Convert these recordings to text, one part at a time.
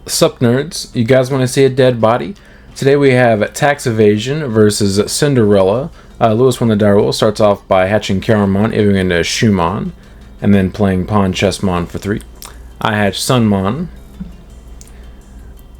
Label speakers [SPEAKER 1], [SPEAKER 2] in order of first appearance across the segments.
[SPEAKER 1] Sup nerds, you guys want to see a dead body? Today we have Tax Evasion versus Cinderella. Lewis won the die roll, starts off by hatching Cendrillmon, moving into Shumon, and then playing Pawn Chessmon for 3. I hatch Sunmon,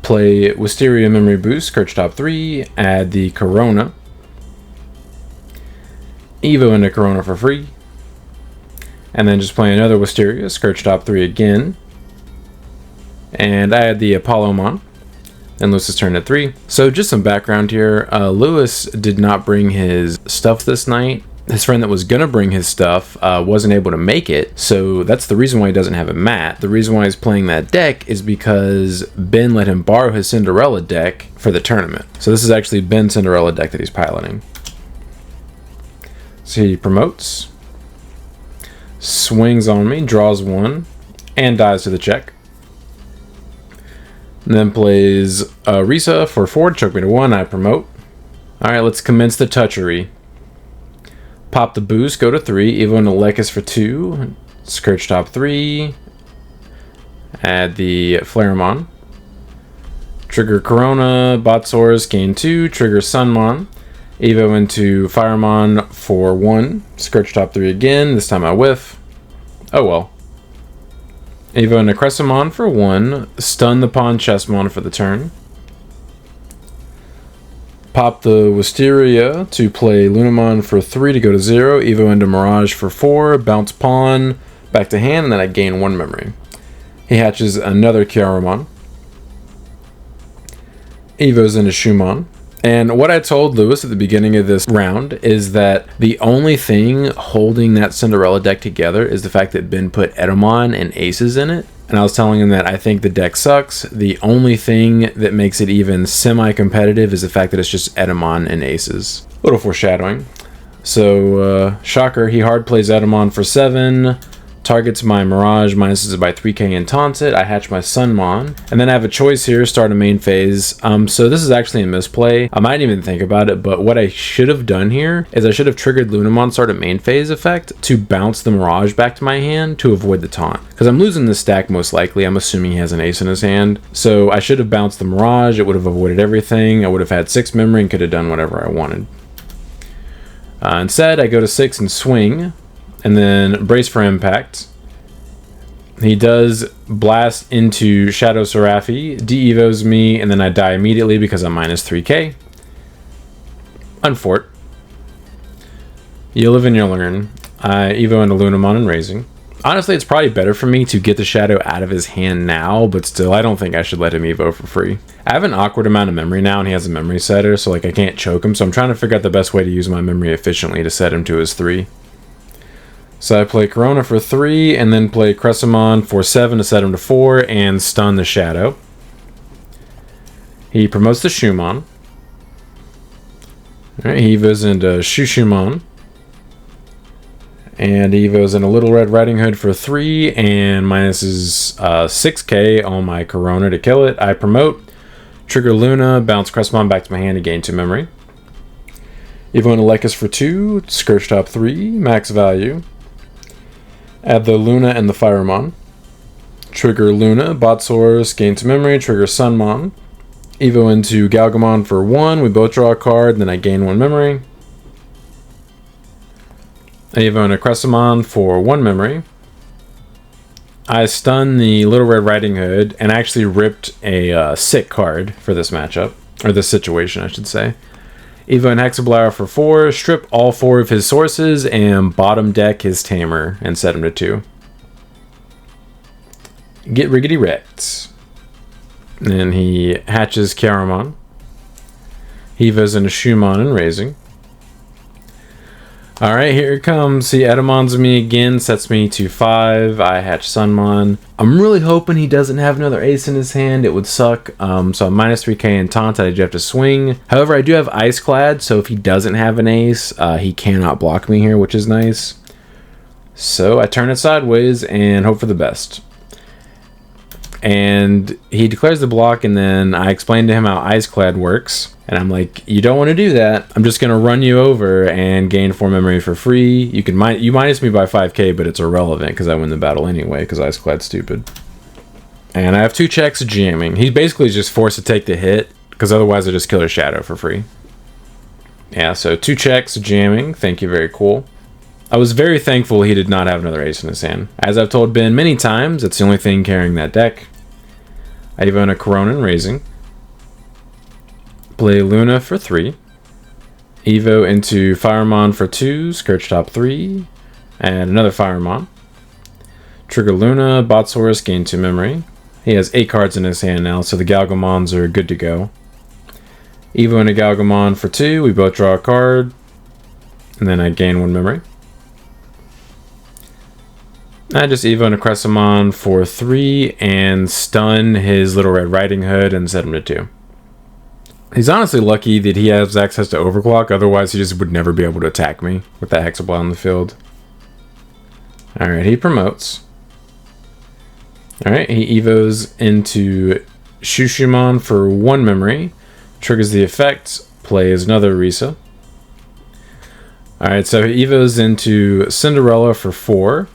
[SPEAKER 1] play Wisteria Memory Boost, Search top 3, add the Corona, Evo into Corona for free, and then just play another Wisteria, Search top 3 again, and I add the Apollomon. And Lewis's turn at 3. So just some background here. Lewis did not bring his stuff this night. His friend that was gonna bring his stuff wasn't able to make it, so that's the reason why he doesn't have a mat. The reason why he's playing that deck is because Ben let him borrow his Cinderella deck for the tournament. So this is actually Ben's Cinderella deck that he's piloting. So he promotes, swings on me, draws 1, and dies to the check. And then plays Risa for 4, choke me to 1, I promote. Alright, let's commence the touchery. Pop the boost, go to 3, Evo into Lekis for 2, Scourge top 3, add the Flareamon, trigger Corona, Botsaurus, gain 2, trigger Sunmon, Evo into Firemon for 1, Scourge top 3 again, this time I whiff. Oh well. Evo into Crescimon for 1, stun the Pawn Chessmon for the turn. Pop the Wisteria to play Lunamon for 3 to go to 0, Evo into Mirage for 4, bounce Pawn, back to hand, and then I gain 1 memory. He hatches another Cendrillmon. Evo's into Shumon. And what I told Lewis at the beginning of this round is that the only thing holding that Cinderella deck together is the fact that Ben put Edamon and Aces in it. And I was telling him that I think the deck sucks. The only thing that makes it even semi-competitive is the fact that it's just Edamon and Aces. A little foreshadowing. So, shocker, he hard plays Edamon for 7. Targets my Mirage, minuses it by 3k and taunts it. I hatch my Sunmon. And then I have a choice here, start a main phase. So this is actually a misplay. I might even think about it, but what I should have done here is I should have triggered Lunamon start a main phase effect to bounce the Mirage back to my hand to avoid the taunt. Because I'm losing this stack most likely. I'm assuming he has an ace in his hand. So I should have bounced the Mirage. It would have avoided everything. I would have had 6 memory and could have done whatever I wanted. Instead, I go to 6 and swing. And then brace for impact. He does blast into Shadow Seraphi, de-evos me, and then I die immediately because I'm minus 3k. Unfort. You live and you learn. I Evo into Lunamon and Raising. Honestly, it's probably better for me to get the Shadow out of his hand now, but still, I don't think I should let him Evo for free. I have an awkward amount of memory now, and he has a memory setter, so like I can't choke him, so I'm trying to figure out the best way to use my memory efficiently to set him to his 3. So I play Corona for 3, and then play Crescimon for 7 to set him to 4, and stun the Shadow. He promotes the Shumon. Alright, he Evos into Shumon. And he Evos into Little Red Riding Hood for 3, and minuses 6k on my Corona to kill it. I promote, trigger Luna, bounce Crescimon back to my hand to gain 2 memory. Evo into Lekis for 2, Scourge top 3, max value. Add the Luna and the Firemon. Trigger Luna, Botsaurus, gain 2 memory, trigger Sunmon. Evo into Galgamon for 1, we both draw a card, then I gain 1 memory. Evo into Crescimon for 1 memory. I stun the Little Red Riding Hood and actually ripped a sick card for this matchup, or this situation I should say. Evo and Hexablower for 4, strip all 4 of his sources, and bottom deck his Tamer, and set him to 2. Get riggedy wrecked. And he hatches Cendrillmon. He Evos into Shumon and Raising. Alright, here it comes. He Edamons me again, sets me to 5. I hatch Sunmon. I'm really hoping he doesn't have another ace in his hand. It would suck. So I'm minus 3k in taunt. I do have to swing. However, I do have Ice Clad, so if he doesn't have an ace, he cannot block me here, which is nice. So I turn it sideways and hope for the best. And he declares the block, and then I explain to him how Ice Clad works. And I'm like, you don't want to do that. I'm just going to run you over and gain 4 memory for free. You minus me by 5k, but it's irrelevant because I win the battle anyway because Ice Clad's stupid. And I have 2 checks jamming. He's basically just forced to take the hit, because otherwise I just kill a shadow for free. Yeah, so 2 checks jamming. Thank you, very cool. I was very thankful he did not have another ace in his hand. As I've told Ben many times, it's the only thing carrying that deck. I even a Corona and raising. Play Luna for 3. Evo into Firemon for 2, Scourge top 3, and another Firemon. Trigger Luna, Botsaurus, gain 2 memory. He has 8 cards in his hand now, so the Galgamons are good to go. Evo into Galgamon for 2, we both draw a card, and then I gain 1 memory. I just Evo into Cressamon for 3 and stun his Little Red Riding Hood and set him to 2. He's honestly lucky that he has access to Overclock, otherwise he just would never be able to attack me with that Hexablow on the field. Alright, he promotes. Alright, he Evos into Shushumon for 1 memory, triggers the effect, plays another Risa. Alright, so he Evos into Cinderella for 4,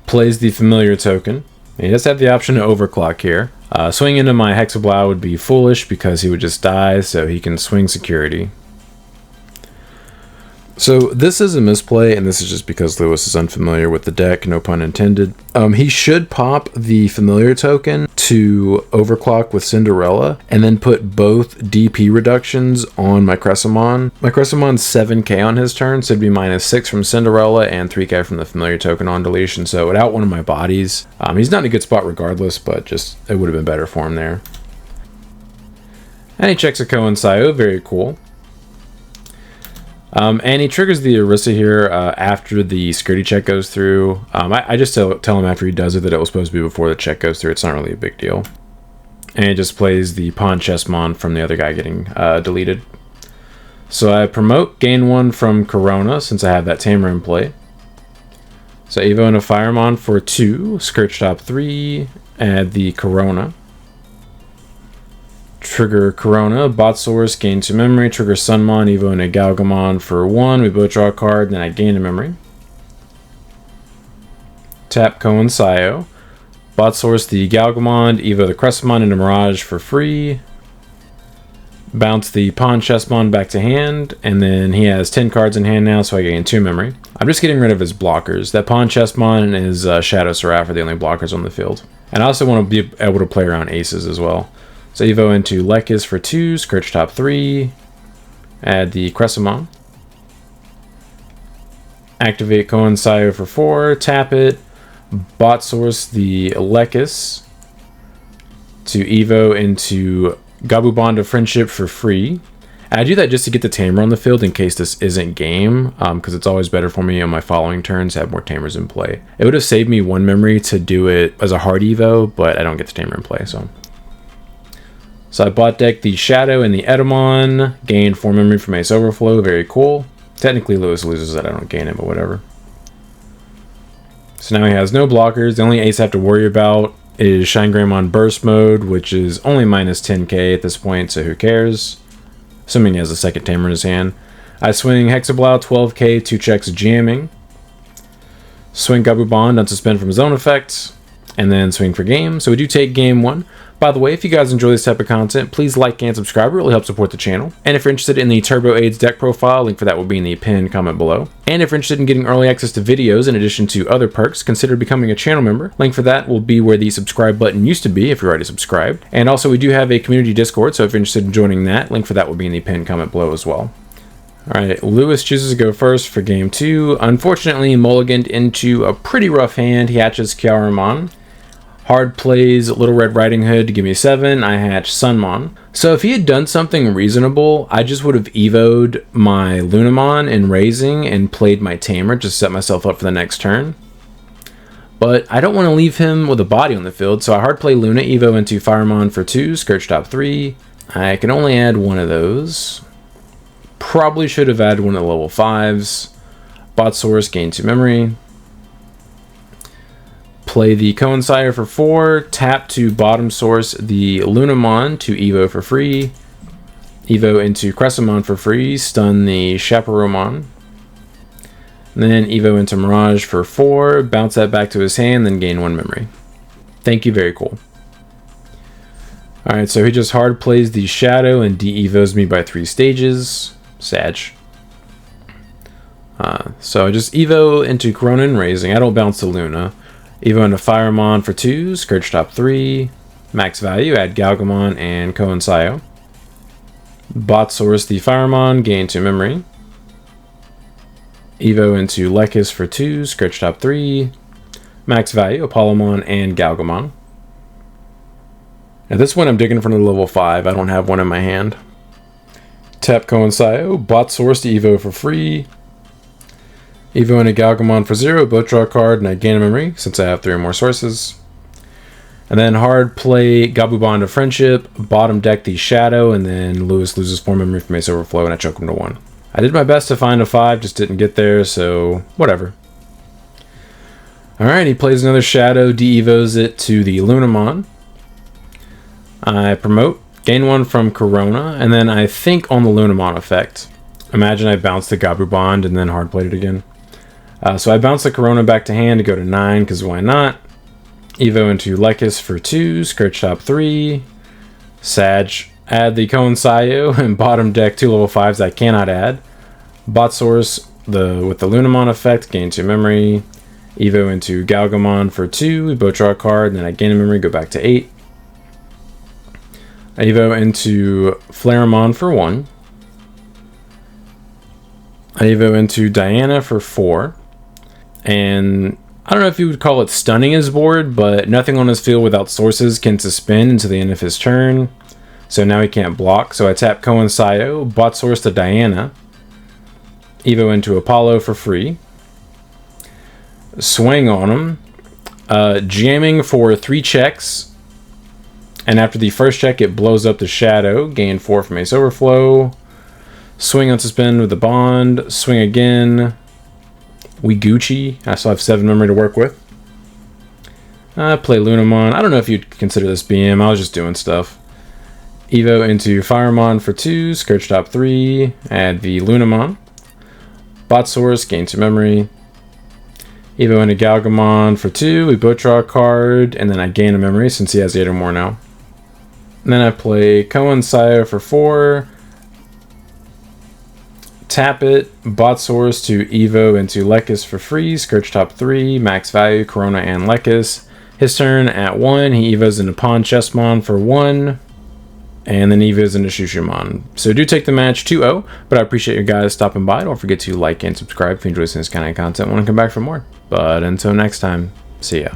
[SPEAKER 1] plays the familiar token. He does have the option to overclock here. Swing into my Hexablow would be foolish because he would just die, so he can swing security. So this is a misplay, and this is just because Lewis is unfamiliar with the deck, no pun intended. He should pop the familiar token to overclock with Cinderella, and then put both DP reductions on my Cressamon. My Cressamon's 7k on his turn, so it'd be -6 from Cinderella and 3k from the familiar token on deletion, so without one of my bodies. He's not in a good spot regardless, but just it would have been better for him there. And he checks a Ko and Sayo, very cool. And he triggers the Orisa here after the security check goes through. I just tell him after he does it that it was supposed to be before the check goes through. It's not really a big deal. And he just plays the Pawn Chessmon from the other guy getting deleted. So I promote, gain 1 from Corona since I have that Tamer in play. So Evo into Firemon for 2, Scourge top 3, add the Corona. Trigger Corona, Botsaurus, gain 2 memory, trigger Sunmon, Evo into Galgamon for 1, we both draw a card, then I gain a memory. Tap Ko and Sayo. Botsaurus the Galgamon, Evo the Cressamon into Mirage for free. Bounce the Pawn Chessmon back to hand, and then he has 10 cards in hand now, so I gain 2 memory. I'm just getting rid of his blockers. That Pawn Chessmon and his Shadow Seraph are the only blockers on the field. And I also want to be able to play around aces as well. So Evo into Lekis for 2, Scourge top 3, add the Cressamon. Activate Ko and Sayo for 4, tap it, Botsaurus the Lekis to Evo into Gabu Bond of Friendship for free. And I do that just to get the Tamer on the field in case this isn't game, because it's always better for me on my following turns to have more Tamers in play. It would have saved me 1 memory to do it as a hard Evo, but I don't get the Tamer in play, so I bot deck the Shadow and the Edamon, gain 4 memory from Ace Overflow, very cool. Technically Lewis loses that, I don't gain it, but whatever. So now he has no blockers. The only ace I have to worry about is Cendrillmon Burst Mode, which is only -10k at this point, so who cares? Assuming he has a second Tamer in his hand. I swing Hexablow, 12k, 2 checks jamming. Swing Gabu Bond, unsuspend from zone effect, and then swing for game. So we do take game 1. By the way, if you guys enjoy this type of content, please like and subscribe. It really helps support the channel. And if you're interested in the Turbo AIDS deck profile, link for that will be in the pinned comment below. And if you're interested in getting early access to videos in addition to other perks, consider becoming a channel member. Link for that will be where the subscribe button used to be if you're already subscribed. And also we do have a community Discord, so if you're interested in joining that, link for that will be in the pinned comment below as well. Alright, Lewis chooses to go first for game 2. Unfortunately, mulliganed into a pretty rough hand. He hatches Cendrillmon. Hard plays Little Red Riding Hood to give me 7. I hatch Sunmon. So if he had done something reasonable, I just would have Evo'd my Lunamon in raising and played my Tamer to set myself up for the next turn. But I don't want to leave him with a body on the field, so I hard play Luna, Evo into Firemon for 2, Scourge top 3. I can only add 1 of those. Probably should have added 1 of the level 5s. Botsaurus, gain 2 memory. Play the Ko and Sayo for 4, tap to bottom source the Lunamon to Evo for free, Evo into Cressamon for free, stun the Chaperomon, then Evo into Mirage for 4, bounce that back to his hand, then gain 1 memory. Thank you, very cool. Alright, so he just hard plays the Shadow and de-evos me by 3 stages. Sag. So I just Evo into Corona and Raising. I don't bounce to Luna. Evo into Firemon for 2, Scourge top 3. Max value, add Galgamon and Coinsio. Botsaurus the Firemon, gain 2 memory. Evo into Lekis for 2, Scourge top 3. Max value, Apollomon and Galgamon. At this point, I'm digging for another level 5. I don't have one in my hand. Tap Coinsio, Botsaurus to Evo for free. Evo into Galgamon for 0, both draw a card, and I gain a memory, since I have 3 or more sources. And then hard play Gabu Bond of Friendship, bottom deck the Shadow, and then Lewis loses 4 memory from Ace Overflow, and I choke him to 1. I did my best to find a 5, just didn't get there, so whatever. Alright, he plays another Shadow, de-evos it to the Lunamon. I promote, gain 1 from Corona, and then I think on the Lunamon effect. Imagine I bounce the Gabu Bond and then hard played it again. So I bounce the Corona back to hand to go to 9, because why not? Evo into Lekis for 2, Scourge top 3. Sag, add the Coinsio, and bottom deck 2 level 5s I cannot add. Botsaurus with the Lunamon effect, gain 2 memory. Evo into Galgamon for 2, we both draw a card, and then I gain a memory, go back to 8. Evo into Flareon for 1. Evo into Diana for 4. And I don't know if you would call it stunning his board, but nothing on his field without sources can suspend until the end of his turn. So now he can't block. So I tap Coinsio, Botsaurus to Diana. Evo into Apollo for free. Swing on him. Jamming for 3 checks. And after the first check, it blows up the Shadow. Gain 4 from Ace Overflow. Swing on suspend with the Bond. Swing again. We Gucci. I still have 7 memory to work with. Play Lunamon. I don't know if you'd consider this BM. I was just doing stuff. Evo into Firemon for 2. Scourge top 3. Add the Lunamon. Botsaurus, gain 2 memory. Evo into Galgamon for 2. We both draw a card. And then I gain a memory since he has 8 or more now. And then I play Coinsio for 4. Tap it, Botsaurus to Evo into Lekis for free, Scourge top 3, max value, Corona and Lekis. His turn at 1, he Evos into Pawn Chessmon for 1, and then Evos into Shushumon. So do take the match 2-0, but I appreciate you guys stopping by. Don't forget to like and subscribe if you enjoy this kind of content. Want to come back for more. But until next time, see ya.